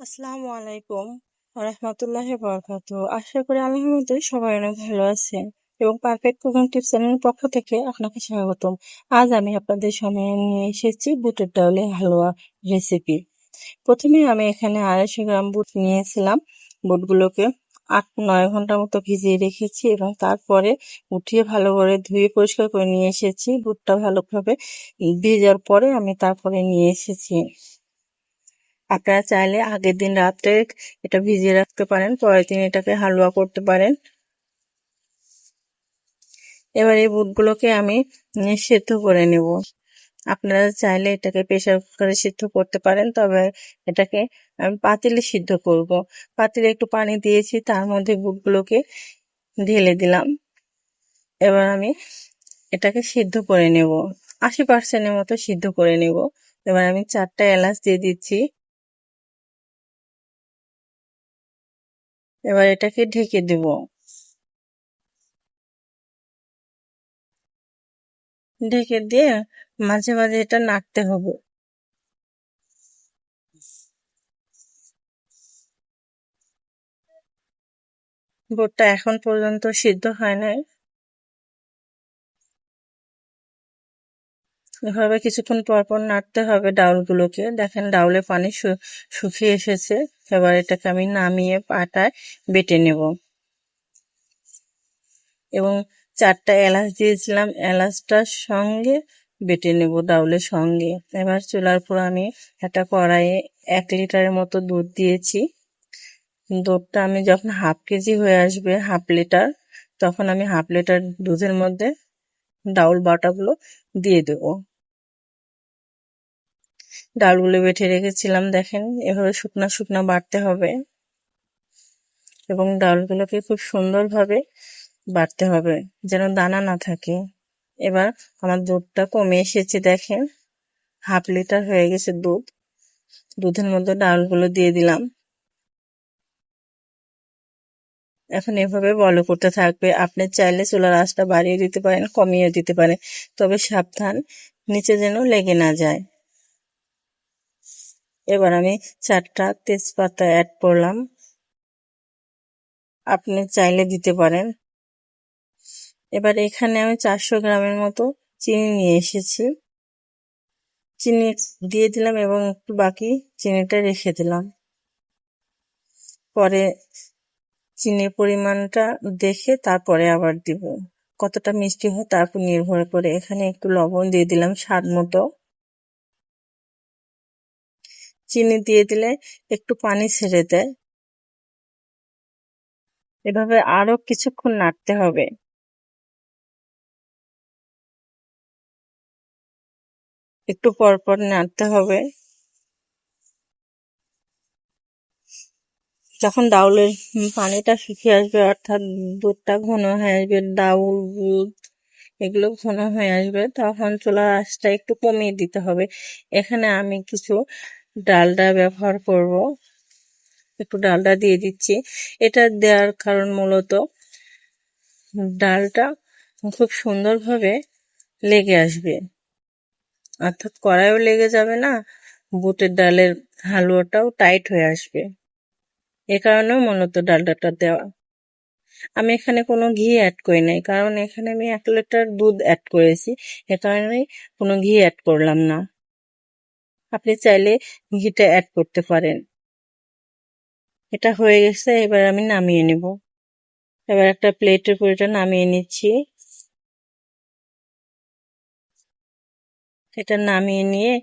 আসসালামু আলাইকুম রহমতুল্লাহি বারাকাতুহু। আশা করি আল্লাহর মধ্যে সবাই অনেক ভালো আছেন এবং পারফেক্ট কুকিং টিপস চ্যানেলের পক্ষ থেকে আপনাকে স্বাগতম। আজ আমি আপনাদের সামনে নিয়ে এসেছি বুটের ডাউলের হালুয়া রেসিপি। প্রথমে আমি এখানে 250 গ্রাম বুট নিয়েছিলাম। বুটগুলোকে 8-9 ঘন্টার মতো ভিজিয়ে রেখেছি এবং তারপরে উঠিয়ে ভালো করে ধুয়ে পরিষ্কার করে নিয়ে এসেছি। বুটটা ভালোভাবে ভেজার পরে আমি তারপরে নিয়ে এসেছি। আপনারা চাইলে আগের দিন রাত্রে এটা ভিজিয়ে রাখতে পারেন, পরের দিন এটাকে হালুয়া করতে পারেন। এবার এই বুটগুলোকে আমি সেদ্ধ করে নেব। আপনারা চাইলে এটাকে প্রেসার কুকারে সিদ্ধ করতে পারেন, তবে এটাকে আমি পাতিলে সিদ্ধ করব। পাতিলে একটু পানি দিয়েছি, তার মধ্যে বুটগুলোকে ঢেলে দিলাম। এবার আমি এটাকে সিদ্ধ করে নেব, 80% মতো সিদ্ধ করে নেব। এবার আমি 4টা এলাচ দিয়ে দিচ্ছি। এবার এটাকে ঢেকে দেব। ঢেকে দিয়ে মাঝে মাঝে এটা নাড়তে হবে। বুটটা এখন পর্যন্ত সিদ্ধ হয় নাই। এভাবে কিছুক্ষণ পর পর নাড়তে হবে ডাউলগুলোকে। দেখেন ডাউলে পানি শুকিয়ে এসেছে। এবার এটাকে আমি নামিয়ে পাটায় বেটে নেব এবং 4টা এলাচ দিয়েছিলাম, এলাচটার সঙ্গে বেটে নেব ডাউলের সঙ্গে। এবার চুলার উপর আমি একটা কড়াইয়ে 1 লিটারের মতো দুধ দিয়েছি। দুধটা আমি যখন হাফ কেজি হয়ে আসবে, হাফ লিটার, তখন আমি হাফ লিটার দুধের মধ্যে ডাউল বাটাগুলো দিয়ে দেব। ডালগুলো বেটে রেখেছিলাম, দেখেন এভাবে শুকনা শুকনা বাটতে হবে এবং ডালগুলোকে খুব সুন্দরভাবে বাটতে হবে যেন দানা না থাকে। এবার আমার দুধটা কমে এসেছে, দেখেন হাফ লিটার হয়ে গেছে দুধ। দুধের মধ্যে ডালগুলো দিয়ে দিলাম। এখন এভাবে বলো করতে থাকবে। আপনি চাইলে চুলার আঁচটা বাড়িয়ে দিতে পারেন, কমিয়ে দিতে পারেন, তবে সাবধান নিচে যেন লেগে না যায়। এবার আমি 4টা তেজপাতা অ্যাড করলাম, আপনি চাইলে দিতে পারেন। এবার এখানে আমি 400 গ্রামের মতো চিনি নিয়ে এসেছি। চিনি দিয়ে দিলাম এবং একটু বাকি চিনিটা রেখে দিলাম। পরে চিনির পরিমাণটা দেখে তারপরে আবার দিব। কতটা মিষ্টি হয় তার উপর নির্ভর করে। এখানে একটু লবণ দিয়ে দিলাম স্বাদ মতো। চিনি দিয়ে দিলে একটু পানি ছেড়ে দেয়। এভাবে আরো কিছুক্ষণ নাড়তে হবে। একটু পর পর নাড়তে হবে। যখন ডাউলের পানিটা শুকিয়ে আসবে, অর্থাৎ দুধটা ঘন হয়ে আসবে, ডাউল দুধ এগুলো ঘন হয়ে আসবে, তখন চুলার আঁচটা একটু কমিয়ে দিতে হবে। এখানে আমি কিছু ডালডা ব্যবহার করব, একটু ডালডা দিয়ে দিচ্ছি। এটা দেওয়ার কারণ মূলত ডালটা খুব সুন্দরভাবে লেগে আসবে, অর্থাৎ কড়াইও লেগে যাবে না, বুটের ডালের হালুয়াটাও টাইট হয়ে আসবে। এ কারণেও মূলত ডালডাটা দেওয়া। আমি এখানে কোনো ঘি অ্যাড করি নাই, কারণ এখানে আমি 1 লিটার দুধ অ্যাড করেছি, এ কারণে কোনো ঘি অ্যাড করলাম না। আপনি চাইলে ঘিটা অ্যাড করতে পারেন। এটা হয়ে গেছে, এবার আমি নামিয়ে নেব। এবার একটা প্লেটের উপর এটা নামিয়ে নিচ্ছি। এটা নামিয়ে নিয়ে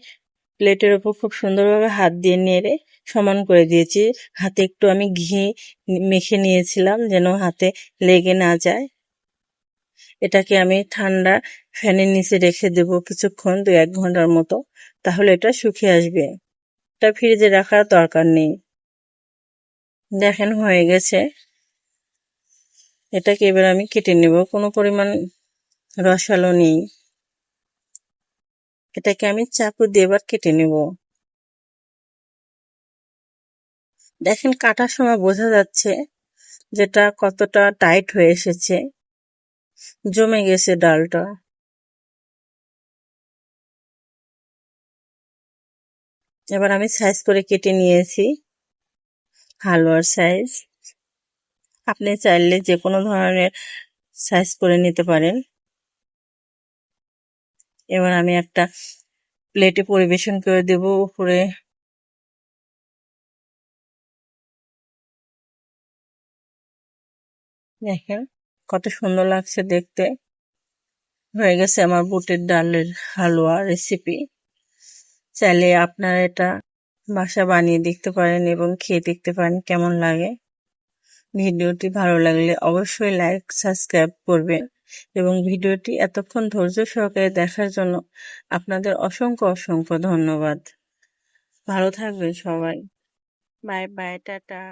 প্লেটের উপর খুব সুন্দরভাবে হাত দিয়ে নেড়ে সমান করে দিয়েছি। হাতে একটু আমি ঘি মেখে নিয়েছিলাম যেন হাতে লেগে না যায়। এটাকে আমি ঠান্ডা ফ্যানের নিচে রেখে দেব কিছুক্ষণ, 2-1 ঘন্টার মতো, তাহলে এটা শুকিয়ে আসবে। এটা ফ্রিজে রাখার দরকার নেই। দেখেন হয়ে গেছে। এটাকে এবার আমি কেটে নেব, কোনো পরিমাণ রসালো নেই। এটাকে আমি চাকু দিয়ে এবার কেটে নেব। দেখেন কাটার সময় বোঝা যাচ্ছে যেটা কতটা টাইট হয়ে এসেছে, জমে গেছে ডালটা। এবার আমি সাইজ করে কেটে নিয়েছি। হালুয়ার সাইজ। আপনি চাইলে যে কোনো ধরনের সাইজ করে নিতে পারেন। এবার আমি একটা প্লেটে পরিবেশন করে দেব। উপরে দেখেন কত সুন্দর লাগছে দেখতে। হয়ে গেছে আমার বুটের ডালের হালুয়া রেসিপি। চাইলে আপনারা এটা বাসা বানিয়ে দেখতে পারেন এবং খেয়ে দেখতে পারেন কেমন লাগে। ভিডিওটি ভালো লাগলে অবশ্যই লাইক সাবস্ক্রাইব করবেন এবং ভিডিওটি এতক্ষণ ধৈর্য সহকারে দেখার জন্য আপনাদের অসংখ্য অসংখ্য ধন্যবাদ। ভালো থাকবেন সবাই। Bye bye, tata.